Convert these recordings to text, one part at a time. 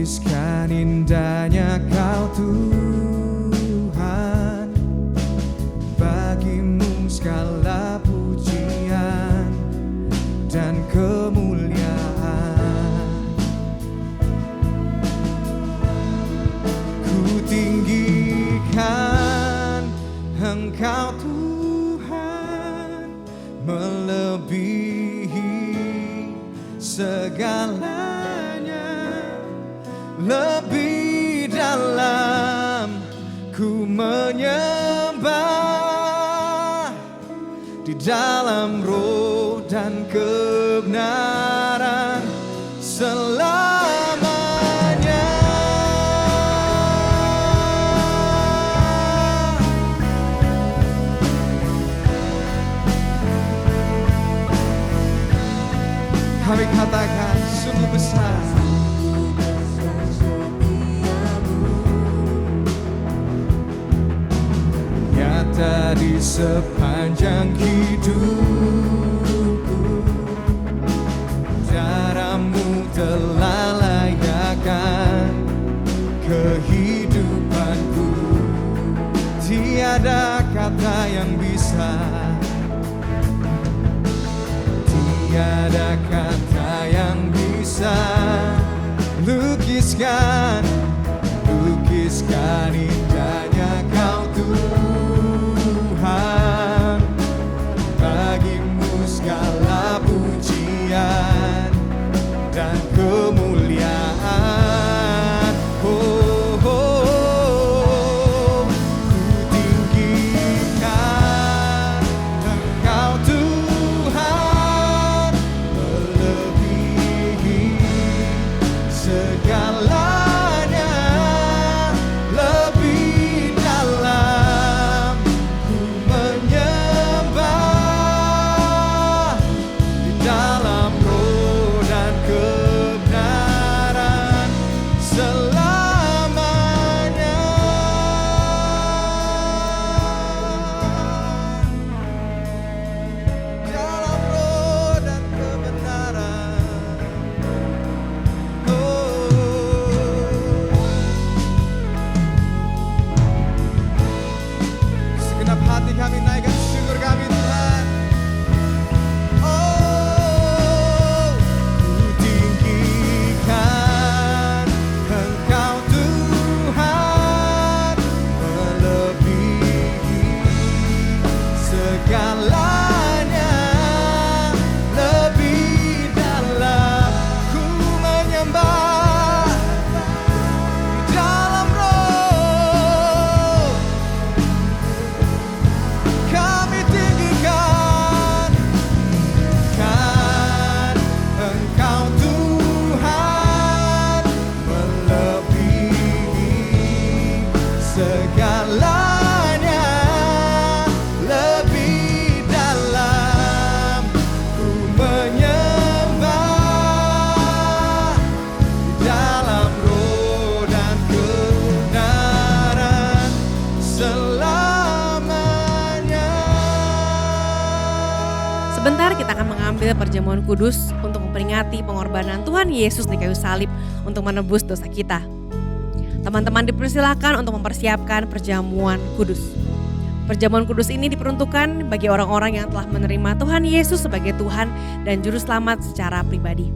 lukiskan indahnya Kau Tuhan. Bagimu segala pujian dan kemuliaan. Ku tinggikan Engkau Tuhan, melebihi segalanya. Lebih dalam ku menyembah, di dalam roh dan kebenaran selamanya. Kami katakan sungguh besar nyata di sepanjang hidupku. Daramu telah layakkan kehidupanku. Tiada kata yang bisa, tiada kata yang bisa lukiskan indahnya Kau Tuhan. Bagimu segala pujian dan kemuliaan. Oh, oh, oh. Ku tinggikan Engkau Tuhan, melebihi segalanya. Lebih dalam ku menyembah, di dalam roh dan kebenaran selamanya. Dalam roh dan kebenaran. Segenap hati kami naikkan syukur kami Tuhan. Oh, ku tinggikan Engkau Tuhan, melebihi segalanya. Lebih dalam ku menyembah, di dalam roh kami tinggikan kan Engkau Tuhan, melebihi segalanya. Lebih dalam ku menyembah, di dalam roh dan kebenaran selamanya. Sebentar kita akan mengambil perjamuan kudus untuk memperingati pengorbanan Tuhan Yesus di kayu salib untuk menebus dosa kita. Teman-teman dipersilakan untuk mempersiapkan perjamuan kudus. Perjamuan kudus ini diperuntukkan bagi orang-orang yang telah menerima Tuhan Yesus sebagai Tuhan dan Juru Selamat secara pribadi.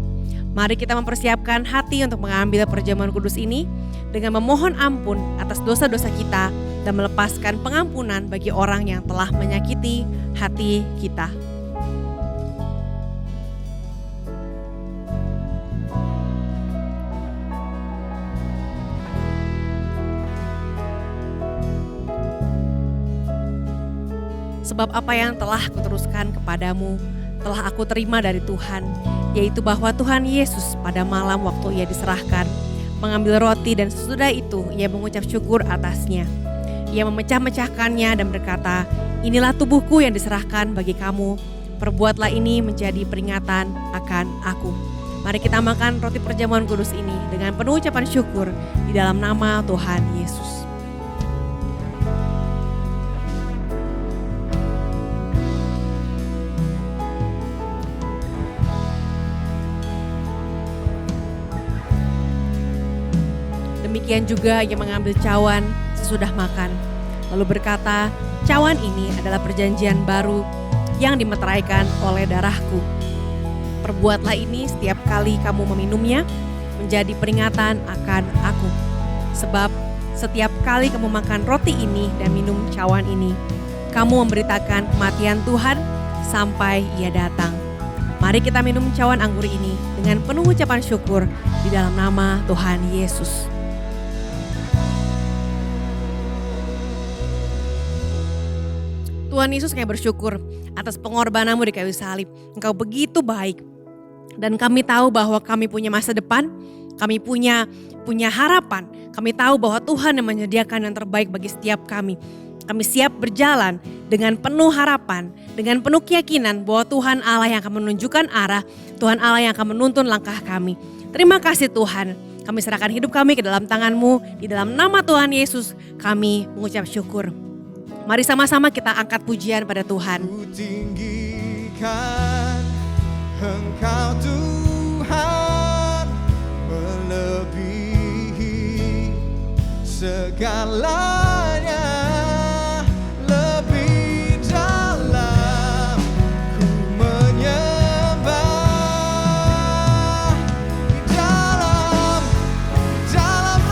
Mari kita mempersiapkan hati untuk mengambil perjamuan kudus ini dengan memohon ampun atas dosa-dosa kita dan melepaskan pengampunan bagi orang yang telah menyakiti hati kita. Sebab apa yang telah kuteruskan kepadamu telah aku terima dari Tuhan, yaitu bahwa Tuhan Yesus pada malam waktu ia diserahkan, mengambil roti dan sesudah itu ia mengucap syukur atasnya. Ia memecah-mecahkannya dan berkata, "Inilah tubuhku yang diserahkan bagi kamu, perbuatlah ini menjadi peringatan akan aku." Mari kita makan roti perjamuan kudus ini dengan penuh ucapan syukur di dalam nama Tuhan Yesus. demikian juga ia mengambil cawan sesudah makan. Lalu berkata, cawan ini adalah perjanjian baru yang dimeteraikan oleh darahku. Perbuatlah ini setiap kali kamu meminumnya menjadi peringatan akan aku. Sebab setiap kali kamu makan roti ini dan minum cawan ini, kamu memberitakan kematian Tuhan sampai ia datang. Mari kita minum cawan anggur ini dengan penuh ucapan syukur di dalam nama Tuhan Yesus. Tuhan Yesus, kami bersyukur atas pengorbananmu di kayu salib. Engkau begitu baik. Dan kami tahu bahwa kami punya masa depan, kami punya harapan. Kami tahu bahwa Tuhan yang menyediakan yang terbaik bagi setiap kami. Kami siap berjalan dengan penuh harapan, dengan penuh keyakinan bahwa Tuhan Allah yang akan menunjukkan arah, Tuhan Allah yang akan menuntun langkah kami. Terima kasih Tuhan, kami serahkan hidup kami ke dalam tangan-Mu. Di dalam nama Tuhan Yesus kami mengucap syukur. Mari sama-sama kita angkat pujian pada Tuhan. Ku tinggikan Engkau Tuhan, melebihi segalanya, lebih dalam ku menyembah, di dalam roh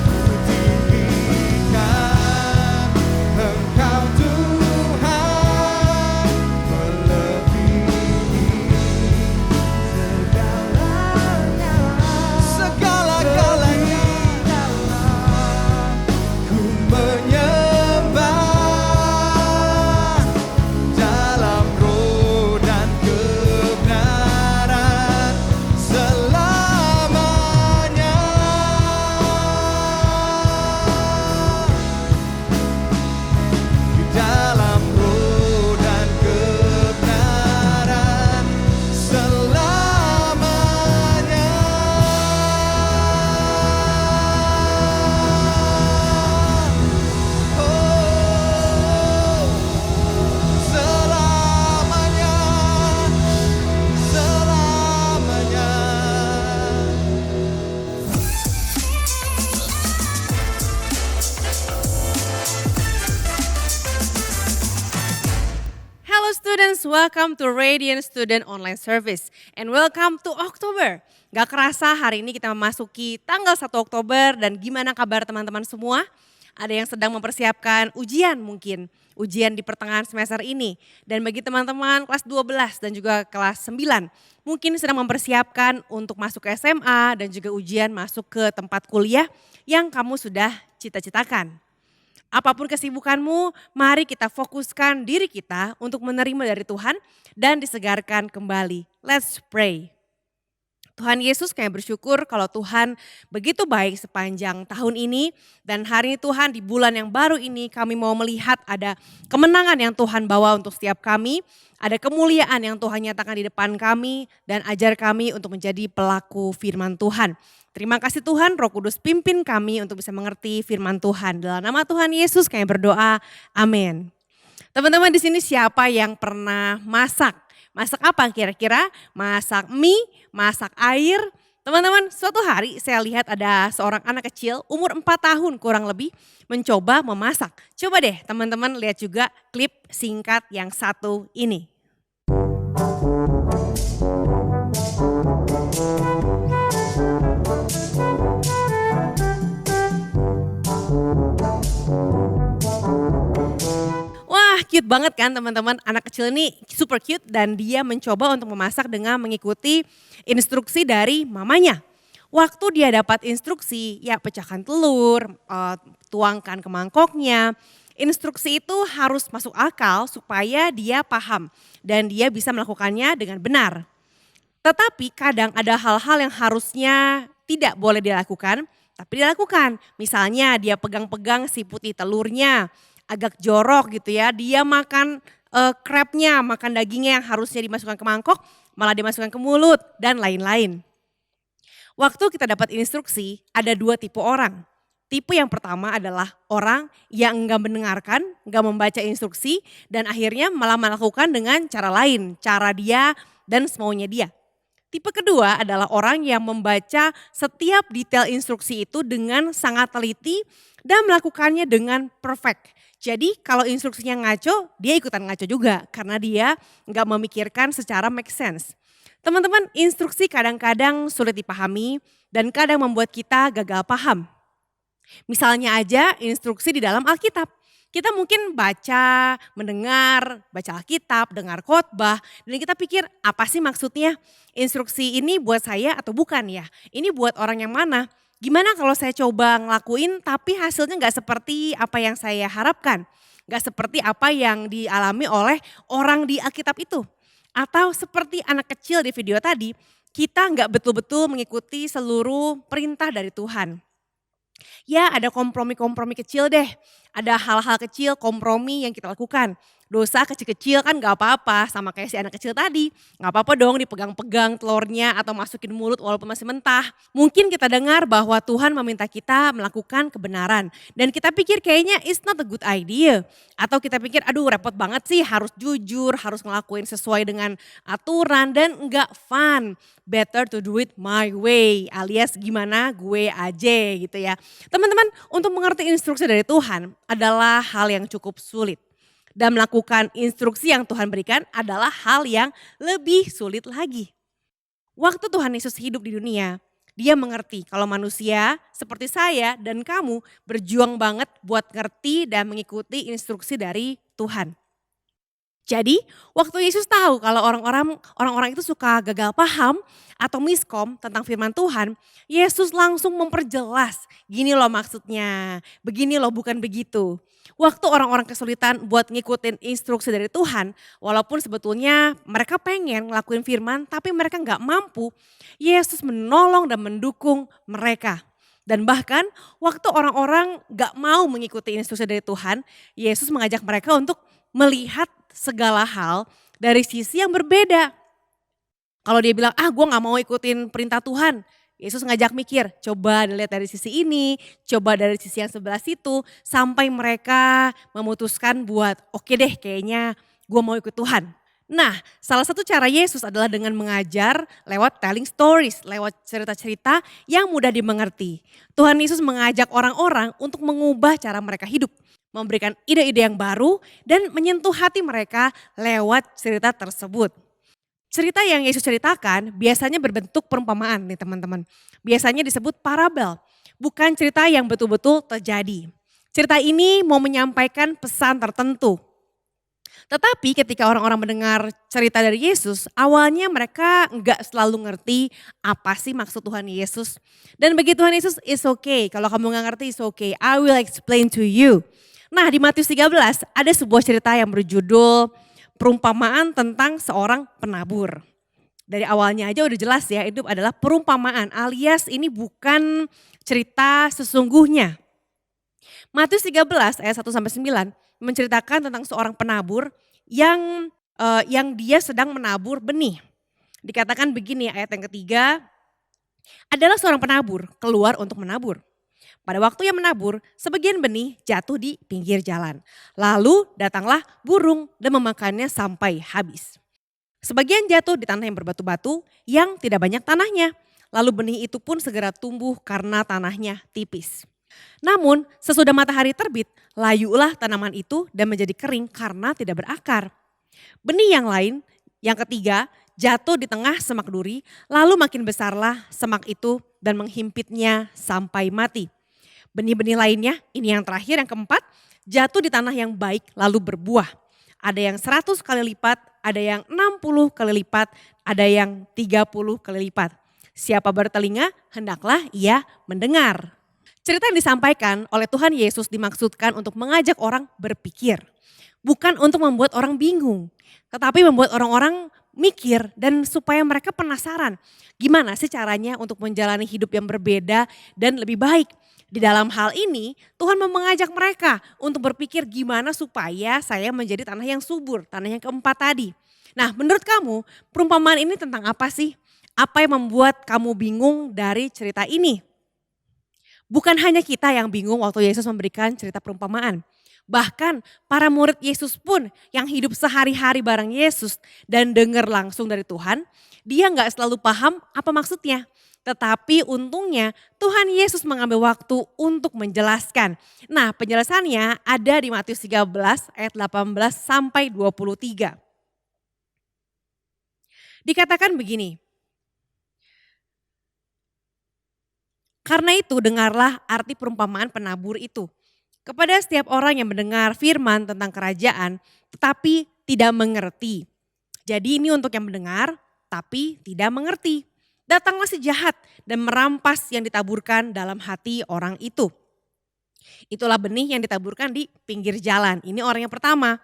ku tinggikan Engkau Tuhan, melebihi segala-galanya, ku menyembah dalam roh dan kebenaran selamanya. Di dalam roh dan kebenaran selamanya. Oh, selamanya, selamanya. Hello students, welcome to Radiant Student Online Service and welcome to Oktober. Gak kerasa hari ini kita memasuki tanggal 1 Oktober dan gimana kabar teman-teman semua? Ada yang sedang mempersiapkan ujian mungkin, ujian di pertengahan semester ini. Dan bagi teman-teman kelas 12 dan juga kelas 9, mungkin sedang mempersiapkan untuk masuk ke SMA dan juga ujian masuk ke tempat kuliah yang kamu sudah cita-citakan. Apapun kesibukanmu, mari kita fokuskan diri kita untuk menerima dari Tuhan dan disegarkan kembali. Let's pray. Tuhan Yesus, kami bersyukur kalau Tuhan begitu baik sepanjang tahun ini. Dan hari ini Tuhan, di bulan yang baru ini kami mau melihat ada kemenangan yang Tuhan bawa untuk setiap kami. Ada kemuliaan yang Tuhan nyatakan di depan kami dan ajar kami untuk menjadi pelaku firman Tuhan. Terima kasih Tuhan, Roh Kudus pimpin kami untuk bisa mengerti firman Tuhan. Dalam nama Tuhan Yesus kami berdoa, amin. Teman-teman di sini siapa yang pernah masak? Masak apa kira-kira? Masak mie, masak air. Teman-teman, suatu hari saya lihat ada seorang anak kecil umur 4 tahun kurang lebih mencoba memasak. Coba deh teman-teman lihat juga klip singkat yang satu ini. Wah, cute banget kan teman-teman, anak kecil ini super cute dan dia mencoba untuk memasak dengan mengikuti instruksi dari mamanya. Waktu dia dapat instruksi, ya pecahkan telur, tuangkan ke mangkoknya. Instruksi itu harus masuk akal supaya dia paham dan dia bisa melakukannya dengan benar. Tetapi kadang ada hal-hal yang harusnya tidak boleh dilakukan, tapi dilakukan. Misalnya dia pegang-pegang si putih telurnya, agak jorok gitu ya. Dia makan crabnya, makan dagingnya yang harusnya dimasukkan ke mangkok, malah dimasukkan ke mulut dan lain-lain. Waktu kita dapat instruksi, ada 2 tipe orang. Tipe yang pertama adalah orang yang enggak mendengarkan, enggak membaca instruksi, dan akhirnya malah melakukan dengan cara lain, cara dia dan semaunya dia. Tipe kedua adalah orang yang membaca setiap detail instruksi itu dengan sangat teliti dan melakukannya dengan perfect. Jadi kalau instruksinya ngaco, dia ikutan ngaco juga karena dia nggak memikirkan secara make sense. Teman-teman, instruksi kadang-kadang sulit dipahami dan kadang membuat kita gagal paham. Misalnya aja instruksi di dalam Alkitab. Kita mungkin baca, mendengar, baca Alkitab, dengar khotbah, dan kita pikir apa sih maksudnya? Instruksi ini buat saya atau bukan ya? Ini buat orang yang mana? Gimana kalau saya coba ngelakuin tapi hasilnya nggak seperti apa yang saya harapkan? Nggak seperti apa yang dialami oleh orang di Alkitab itu? Atau seperti anak kecil di video tadi, kita nggak betul-betul mengikuti seluruh perintah dari Tuhan. Ya ada kompromi-kompromi kecil deh, ada hal-hal kecil kompromi yang kita lakukan. Dosa kecil-kecil kan gak apa-apa, sama kayak si anak kecil tadi. Gak apa-apa dong dipegang-pegang telurnya atau masukin mulut walaupun masih mentah. Mungkin kita dengar bahwa Tuhan meminta kita melakukan kebenaran. Dan kita pikir kayaknya it's not a good idea. Atau kita pikir aduh repot banget sih harus jujur, harus ngelakuin sesuai dengan aturan dan gak fun. Better to do it my way alias gimana gue aja gitu ya. Teman-teman, untuk mengerti instruksi dari Tuhan adalah hal yang cukup sulit. Dan melakukan instruksi yang Tuhan berikan adalah hal yang lebih sulit lagi. Waktu Tuhan Yesus hidup di dunia, dia mengerti kalau manusia seperti saya dan kamu berjuang banget buat ngerti dan mengikuti instruksi dari Tuhan. Jadi waktu Yesus tahu kalau orang-orang itu suka gagal paham atau miskom tentang firman Tuhan, Yesus langsung memperjelas, gini loh maksudnya, begini loh bukan begitu. Waktu orang-orang kesulitan buat ngikutin instruksi dari Tuhan, walaupun sebetulnya mereka pengen ngelakuin firman tapi mereka nggak mampu, Yesus menolong dan mendukung mereka. Dan bahkan waktu orang-orang gak mau mengikuti instruksi dari Tuhan, Yesus mengajak mereka untuk melihat segala hal dari sisi yang berbeda. Kalau dia bilang, gue gak mau ikutin perintah Tuhan. Yesus ngajak mikir, coba dilihat dari sisi ini, coba dari sisi yang sebelah situ. Sampai mereka memutuskan buat oke deh kayaknya gue mau ikut Tuhan. Nah, salah satu cara Yesus adalah dengan mengajar lewat telling stories, lewat cerita-cerita yang mudah dimengerti. Tuhan Yesus mengajak orang-orang untuk mengubah cara mereka hidup, memberikan ide-ide yang baru dan menyentuh hati mereka lewat cerita tersebut. Cerita yang Yesus ceritakan biasanya berbentuk perumpamaan nih teman-teman. Biasanya disebut parabel, bukan cerita yang betul-betul terjadi. Cerita ini mau menyampaikan pesan tertentu. Tetapi ketika orang-orang mendengar cerita dari Yesus, awalnya mereka enggak selalu ngerti apa sih maksud Tuhan Yesus. Dan bagi Tuhan Yesus, it's okay. Kalau kamu gak ngerti, it's okay. I will explain to you. Nah di Matius 13 ada sebuah cerita yang berjudul perumpamaan tentang seorang penabur. Dari awalnya aja udah jelas ya, itu adalah perumpamaan alias ini bukan cerita sesungguhnya. Matius 13 ayat 1-9 menceritakan tentang seorang penabur yang dia sedang menabur benih. Dikatakan begini ayat yang ketiga, adalah seorang penabur keluar untuk menabur. Pada waktu yang menabur, sebagian benih jatuh di pinggir jalan. Lalu datanglah burung dan memakannya sampai habis. Sebagian jatuh di tanah yang berbatu-batu yang tidak banyak tanahnya. Lalu benih itu pun segera tumbuh karena tanahnya tipis. Namun sesudah matahari terbit, layulah tanaman itu dan menjadi kering karena tidak berakar. Benih yang lain, yang ketiga, jatuh di tengah semak duri, lalu makin besarlah semak itu dan menghimpitnya sampai mati. Benih-benih lainnya, ini yang terakhir, yang keempat, jatuh di tanah yang baik lalu berbuah. Ada yang 100 kali lipat, ada yang 60 kali lipat, ada yang 30 kali lipat. Siapa bertelinga, hendaklah ia mendengar. Cerita yang disampaikan oleh Tuhan Yesus dimaksudkan untuk mengajak orang berpikir. Bukan untuk membuat orang bingung, tetapi membuat orang-orang mikir dan supaya mereka penasaran. Gimana sih caranya untuk menjalani hidup yang berbeda dan lebih baik. Di dalam hal ini Tuhan mengajak mereka untuk berpikir gimana supaya saya menjadi tanah yang subur, tanah yang keempat tadi. Nah menurut kamu perumpamaan ini tentang apa sih? Apa yang membuat kamu bingung dari cerita ini? Bukan hanya kita yang bingung waktu Yesus memberikan cerita perumpamaan. Bahkan para murid Yesus pun yang hidup sehari-hari bareng Yesus dan dengar langsung dari Tuhan, dia nggak selalu paham apa maksudnya. Tetapi untungnya Tuhan Yesus mengambil waktu untuk menjelaskan. Nah, penjelasannya ada di Matius 13 ayat 18 sampai 23. Dikatakan begini, karena itu dengarlah arti perumpamaan penabur itu. Kepada setiap orang yang mendengar firman tentang kerajaan tetapi tidak mengerti. Jadi ini untuk yang mendengar tapi tidak mengerti. Datanglah si jahat dan merampas yang ditaburkan dalam hati orang itu. Itulah benih yang ditaburkan di pinggir jalan. Ini orang yang pertama.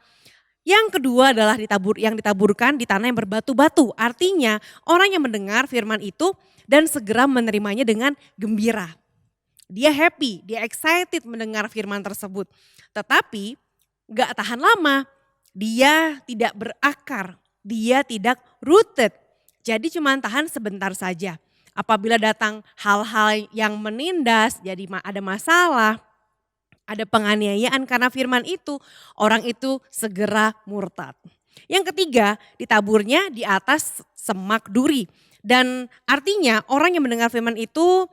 Yang kedua adalah yang ditaburkan di tanah yang berbatu-batu. Artinya orang yang mendengar firman itu dan segera menerimanya dengan gembira. Dia happy, dia excited mendengar firman tersebut. Tetapi gak tahan lama, dia tidak berakar, dia tidak rooted. Jadi cuma tahan sebentar saja. Apabila datang hal-hal yang menindas, jadi ada masalah, ada penganiayaan karena firman itu, orang itu segera murtad. Yang ketiga, ditaburnya di atas semak duri. Dan artinya orang yang mendengar firman itu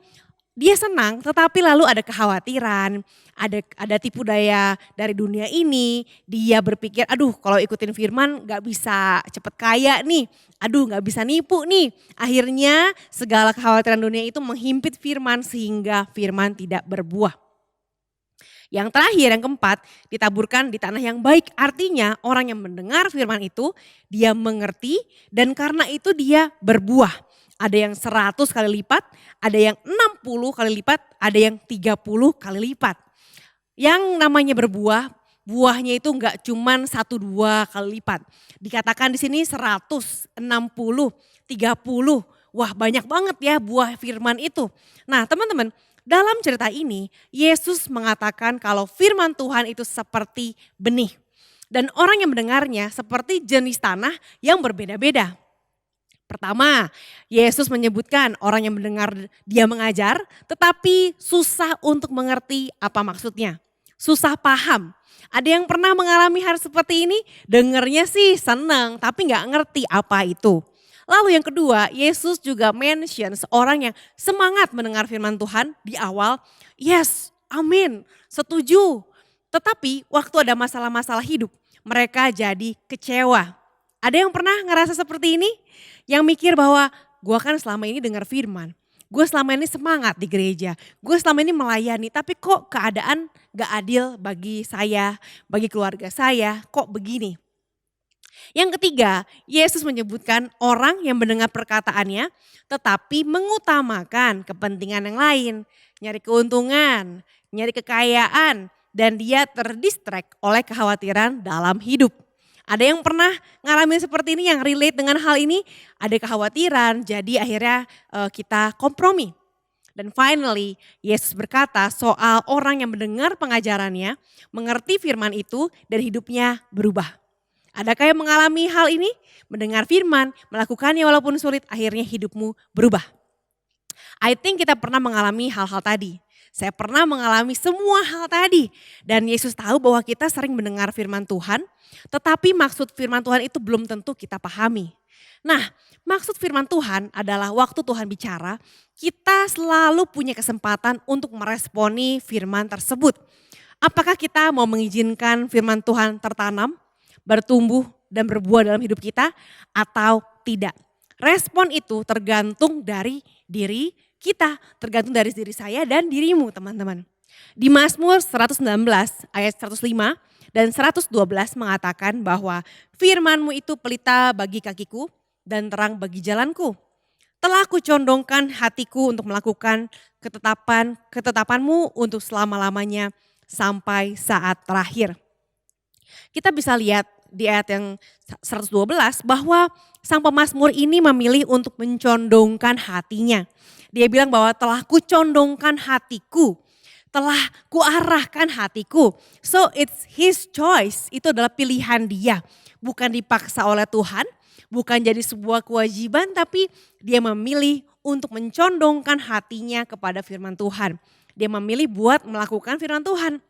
dia senang, tetapi lalu ada kekhawatiran, ada tipu daya dari dunia ini. Dia berpikir, aduh kalau ikutin firman gak bisa cepet kaya nih, aduh gak bisa nipu nih. Akhirnya segala kekhawatiran dunia itu menghimpit firman sehingga firman tidak berbuah. Yang terakhir, yang keempat, ditaburkan di tanah yang baik. Artinya orang yang mendengar firman itu, dia mengerti dan karena itu dia berbuah. Ada yang 100 kali lipat, ada yang 60 kali lipat, ada yang 30 kali lipat. Yang namanya berbuah, buahnya itu enggak cuman 1-2 kali lipat. Dikatakan di sini 100, 60, 30. Wah banyak banget ya buah firman itu. Nah teman-teman, dalam cerita ini Yesus mengatakan kalau firman Tuhan itu seperti benih. Dan orang yang mendengarnya seperti jenis tanah yang berbeda-beda. Pertama, Yesus menyebutkan orang yang mendengar dia mengajar tetapi susah untuk mengerti apa maksudnya. Susah paham. Ada yang pernah mengalami hal seperti ini? Dengernya sih senang tapi gak ngerti apa itu. Lalu yang kedua, Yesus juga mention seorang yang semangat mendengar firman Tuhan di awal. Yes, amin, setuju. Tetapi waktu ada masalah-masalah hidup, mereka jadi kecewa. Ada yang pernah ngerasa seperti ini? Yang mikir bahwa gue kan selama ini dengar firman. Gue selama ini semangat di gereja. Gue selama ini melayani, tapi kok keadaan gak adil bagi saya, bagi keluarga saya, kok begini? Yang ketiga, Yesus menyebutkan orang yang mendengar perkataannya tetapi mengutamakan kepentingan yang lain. Nyari keuntungan, nyari kekayaan dan dia terdistract oleh kekhawatiran dalam hidup. Ada yang pernah ngalamin seperti ini yang relate dengan hal ini? Ada kekhawatiran jadi akhirnya kita kompromi. Dan finally Yesus berkata soal orang yang mendengar pengajarannya, mengerti firman itu dan hidupnya berubah. Adakah yang mengalami hal ini? Mendengar firman, melakukannya walaupun sulit, akhirnya hidupmu berubah. I think kita pernah mengalami hal-hal tadi. Saya pernah mengalami semua hal tadi. Dan Yesus tahu bahwa kita sering mendengar firman Tuhan, tetapi maksud firman Tuhan itu belum tentu kita pahami. Nah, maksud firman Tuhan adalah waktu Tuhan bicara, kita selalu punya kesempatan untuk meresponi firman tersebut. Apakah kita mau mengizinkan firman Tuhan tertanam, bertumbuh dan berbuah dalam hidup kita atau tidak. Respon itu tergantung dari diri kita, tergantung dari diri saya dan dirimu teman-teman. Di Mazmur 119 ayat 105 dan 112 mengatakan bahwa firman-Mu itu pelita bagi kakiku dan terang bagi jalanku. Telah kucondongkan hatiku untuk melakukan ketetapan-Mu untuk selama-lamanya sampai saat terakhir. Kita bisa lihat di ayat yang 112 bahwa sang pemazmur ini memilih untuk mencondongkan hatinya. Dia bilang bahwa telah kucondongkan hatiku, telah kuarahkan hatiku. So it's his choice, itu adalah pilihan dia. Bukan dipaksa oleh Tuhan, bukan jadi sebuah kewajiban tapi dia memilih untuk mencondongkan hatinya kepada firman Tuhan. Dia memilih buat melakukan firman Tuhan.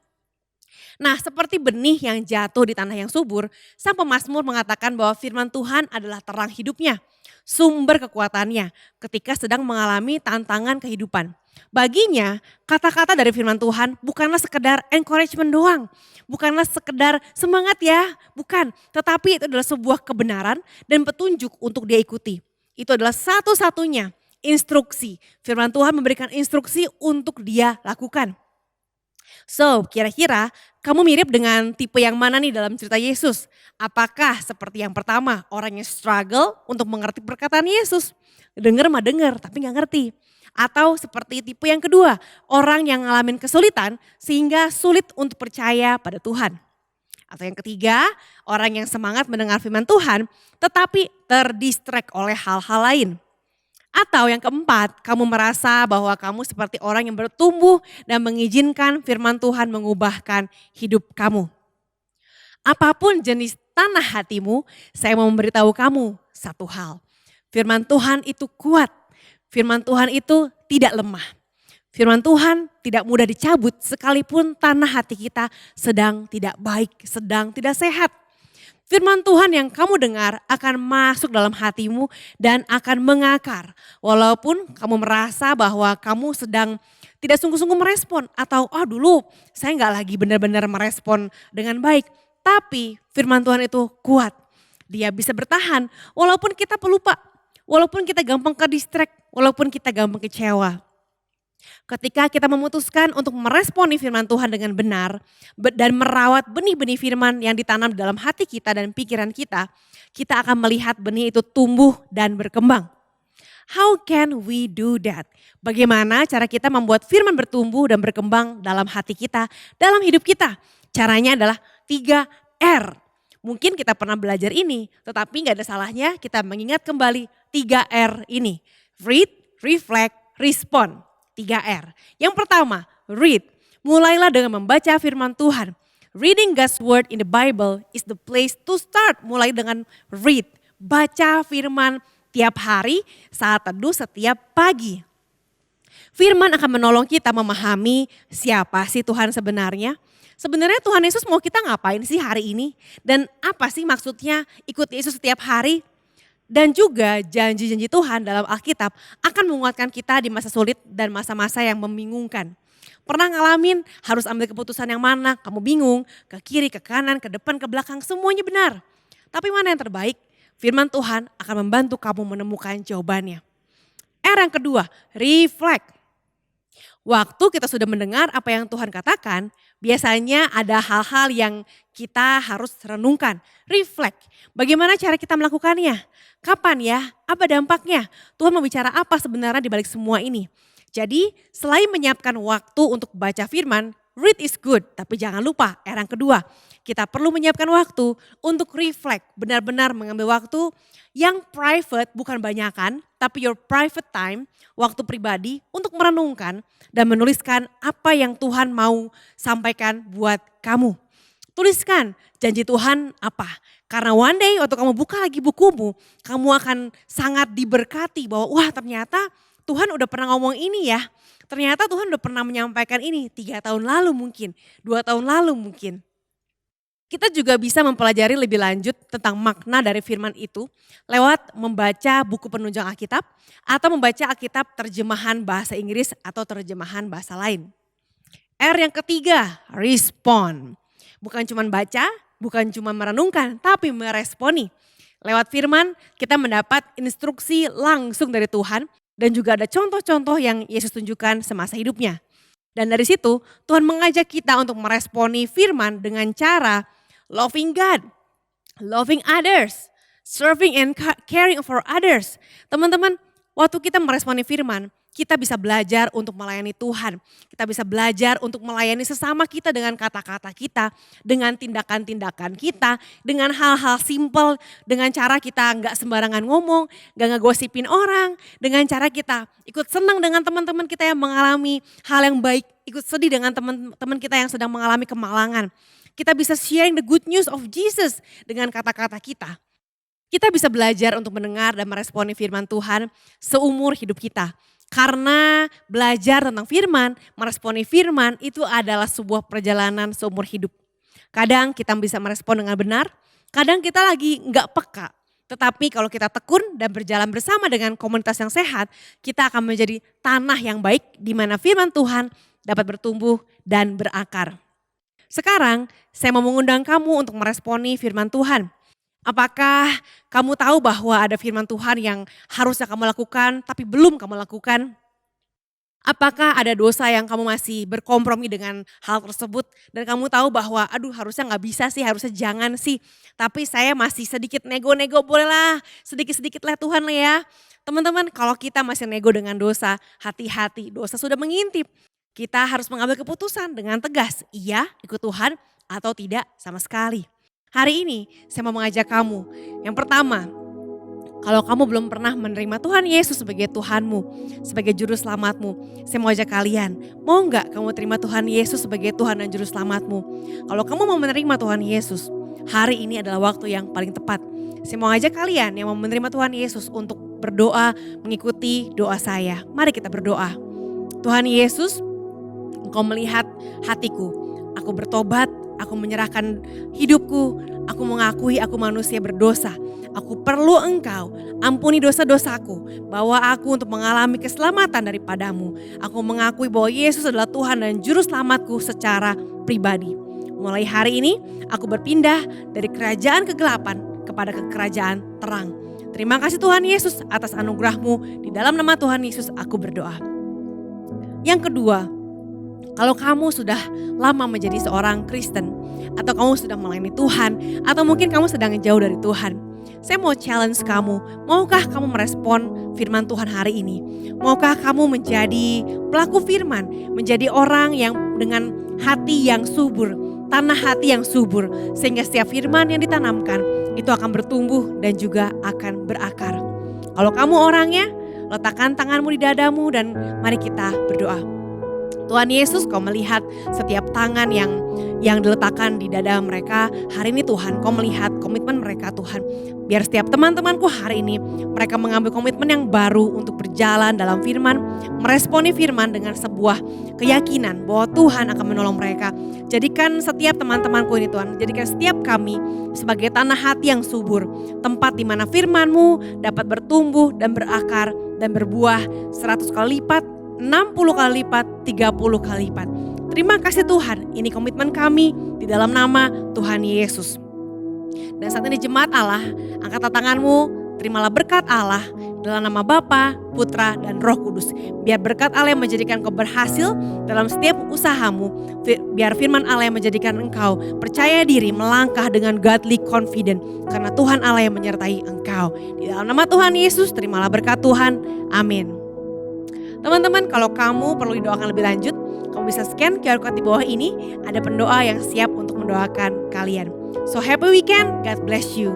Nah, seperti benih yang jatuh di tanah yang subur, sang pemazmur mengatakan bahwa firman Tuhan adalah terang hidupnya, sumber kekuatannya ketika sedang mengalami tantangan kehidupan. Baginya, kata-kata dari firman Tuhan bukanlah sekedar encouragement doang, bukanlah sekedar semangat ya, bukan. Tetapi itu adalah sebuah kebenaran dan petunjuk untuk dia ikuti. Itu adalah satu-satunya instruksi. Firman Tuhan memberikan instruksi untuk dia lakukan. So, kira-kira kamu mirip dengan tipe yang mana nih dalam cerita Yesus? Apakah seperti yang pertama, orang yang struggle untuk mengerti perkataan Yesus? Dengar mah dengar, tapi gak ngerti. Atau seperti tipe yang kedua, orang yang ngalamin kesulitan sehingga sulit untuk percaya pada Tuhan. Atau yang ketiga, orang yang semangat mendengar firman Tuhan tetapi terdistract oleh hal-hal lain. Atau yang keempat, kamu merasa bahwa kamu seperti orang yang bertumbuh dan mengizinkan firman Tuhan mengubahkan hidup kamu. Apapun jenis tanah hatimu, saya mau memberitahu kamu satu hal. Firman Tuhan itu kuat, firman Tuhan itu tidak lemah. Firman Tuhan tidak mudah dicabut sekalipun tanah hati kita sedang tidak baik, sedang tidak sehat. Firman Tuhan yang kamu dengar akan masuk dalam hatimu dan akan mengakar. Walaupun kamu merasa bahwa kamu sedang tidak sungguh-sungguh merespon. Atau dulu saya nggak lagi benar-benar merespon dengan baik. Tapi firman Tuhan itu kuat. Dia bisa bertahan walaupun kita pelupa. Walaupun kita gampang ke distract. Walaupun kita gampang kecewa. Ketika kita memutuskan untuk meresponi firman Tuhan dengan benar dan merawat benih-benih firman yang ditanam dalam hati kita dan pikiran kita, kita akan melihat benih itu tumbuh dan berkembang. How can we do that? Bagaimana cara kita membuat firman bertumbuh dan berkembang dalam hati kita, dalam hidup kita? Caranya adalah 3R. Mungkin kita pernah belajar ini, tetapi gak ada salahnya kita mengingat kembali 3R ini. Read, reflect, respond. 3R. Yang pertama, read. Mulailah dengan membaca firman Tuhan. Reading God's word in the Bible is the place to start. Mulai dengan read. Baca firman tiap hari saat teduh setiap pagi. Firman akan menolong kita memahami siapa sih Tuhan sebenarnya. Sebenarnya Tuhan Yesus mau kita ngapain sih hari ini? Dan apa sih maksudnya ikut Yesus setiap hari? Dan juga janji-janji Tuhan dalam Alkitab akan menguatkan kita di masa sulit dan masa-masa yang membingungkan. Pernah ngalamin harus ambil keputusan yang mana, kamu bingung, ke kiri, ke kanan, ke depan, ke belakang, semuanya benar. Tapi mana yang terbaik? Firman Tuhan akan membantu kamu menemukan jawabannya. R yang kedua, reflect. Waktu kita sudah mendengar apa yang Tuhan katakan, biasanya ada hal-hal yang kita harus renungkan. Reflect, bagaimana cara kita melakukannya? Kapan ya? Apa dampaknya? Tuhan mau bicara apa sebenarnya di balik semua ini? Jadi selain menyiapkan waktu untuk baca firman, read is good. Tapi jangan lupa R yang kedua, kita perlu menyiapkan waktu untuk reflect. Benar-benar mengambil waktu yang private, bukan banyakan, tapi your private time, waktu pribadi untuk merenungkan dan menuliskan apa yang Tuhan mau sampaikan buat kamu. Tuliskan janji Tuhan apa. Karena one day waktu kamu buka lagi bukumu, kamu akan sangat diberkati bahwa wah ternyata Tuhan udah pernah ngomong ini ya. Ternyata Tuhan udah pernah menyampaikan ini 3 tahun lalu mungkin, 2 tahun lalu mungkin. Kita juga bisa mempelajari lebih lanjut tentang makna dari firman itu lewat membaca buku penunjang Alkitab atau membaca Alkitab terjemahan bahasa Inggris atau terjemahan bahasa lain. R yang ketiga, respond. Bukan cuma baca, bukan cuma merenungkan, tapi meresponi. Lewat firman kita mendapat instruksi langsung dari Tuhan dan juga ada contoh-contoh yang Yesus tunjukkan semasa hidupnya. Dan dari situ Tuhan mengajak kita untuk meresponi firman dengan cara loving God, loving others, serving and caring for others. Teman-teman, waktu kita meresponi firman, kita bisa belajar untuk melayani Tuhan. Kita bisa belajar untuk melayani sesama kita dengan kata-kata kita, dengan tindakan-tindakan kita, dengan hal-hal simpel, dengan cara kita nggak sembarangan ngomong, nggak ngegosipin orang, dengan cara kita ikut senang dengan teman-teman kita yang mengalami hal yang baik, ikut sedih dengan teman-teman kita yang sedang mengalami kemalangan. Kita bisa sharing the good news of Jesus dengan kata-kata kita. Kita bisa belajar untuk mendengar dan meresponi firman Tuhan seumur hidup kita. Karena belajar tentang firman, meresponi firman itu adalah sebuah perjalanan seumur hidup. Kadang kita bisa merespon dengan benar, kadang kita lagi nggak peka. Tetapi kalau kita tekun dan berjalan bersama dengan komunitas yang sehat, kita akan menjadi tanah yang baik di mana firman Tuhan dapat bertumbuh dan berakar. Sekarang saya mau mengundang kamu untuk meresponi firman Tuhan. Apakah kamu tahu bahwa ada firman Tuhan yang harusnya kamu lakukan tapi belum kamu lakukan? Apakah ada dosa yang kamu masih berkompromi dengan hal tersebut dan kamu tahu bahwa aduh harusnya nggak bisa sih, harusnya jangan sih. Tapi saya masih sedikit nego-nego, bolehlah sedikit-sedikit lah Tuhan lah ya. Teman-teman, kalau kita masih nego dengan dosa, hati-hati, dosa sudah mengintip. Kita harus mengambil keputusan dengan tegas, iya ikut Tuhan atau tidak sama sekali. Hari ini saya mau mengajak kamu, yang pertama, kalau kamu belum pernah menerima Tuhan Yesus sebagai Tuhanmu, sebagai Juru Selamatmu, saya mau ajak kalian, mau nggak kamu terima Tuhan Yesus sebagai Tuhan dan Juru Selamatmu? Kalau kamu mau menerima Tuhan Yesus, hari ini adalah waktu yang paling tepat. Saya mau ajak kalian yang mau menerima Tuhan Yesus untuk berdoa, mengikuti doa saya. Mari kita berdoa. Tuhan Yesus, Engkau melihat hatiku, aku bertobat, aku menyerahkan hidupku, aku mengakui aku manusia berdosa. Aku perlu Engkau, ampuni dosa-dosaku, bawa aku untuk mengalami keselamatan daripadamu. Aku mengakui bahwa Yesus adalah Tuhan dan Juru Selamatku secara pribadi. Mulai hari ini aku berpindah dari kerajaan kegelapan kepada kerajaan terang. Terima kasih Tuhan Yesus atas anugerah-Mu, di dalam nama Tuhan Yesus aku berdoa. Yang kedua, kalau kamu sudah lama menjadi seorang Kristen, atau kamu sudah melayani Tuhan, atau mungkin kamu sedang jauh dari Tuhan, saya mau challenge kamu, maukah kamu merespon firman Tuhan hari ini? Maukah kamu menjadi pelaku firman, menjadi orang yang dengan hati yang subur, tanah hati yang subur, sehingga setiap firman yang ditanamkan itu akan bertumbuh dan juga akan berakar. Kalau kamu orangnya, letakkan tanganmu di dadamu dan mari kita berdoa. Tuhan Yesus, Kau melihat setiap tangan yang diletakkan di dada mereka hari ini Tuhan. Kau melihat komitmen mereka Tuhan. Biar setiap teman-temanku hari ini mereka mengambil komitmen yang baru untuk berjalan dalam firman. Meresponi firman dengan sebuah keyakinan bahwa Tuhan akan menolong mereka. Jadikan setiap teman-temanku ini Tuhan. Jadikan setiap kami sebagai tanah hati yang subur. Tempat di mana firman-Mu dapat bertumbuh dan berakar dan berbuah 100 kali lipat, 60 kali lipat, 30 kali lipat. Terima kasih Tuhan, ini komitmen kami di dalam nama Tuhan Yesus. Dan saat ini jemaat Allah, angkat tanganmu, terimalah berkat Allah dalam nama Bapa, Putra, dan Roh Kudus. Biar berkat Allah yang menjadikan kau berhasil dalam setiap usahamu. Biar firman Allah yang menjadikan engkau percaya diri melangkah dengan godly confident. Karena Tuhan Allah yang menyertai engkau. Di dalam nama Tuhan Yesus, terimalah berkat Tuhan. Amin. Teman-teman, kalau kamu perlu didoakan lebih lanjut, kamu bisa scan QR code di bawah ini. Ada pendoa yang siap untuk mendoakan kalian. So happy weekend, God bless you.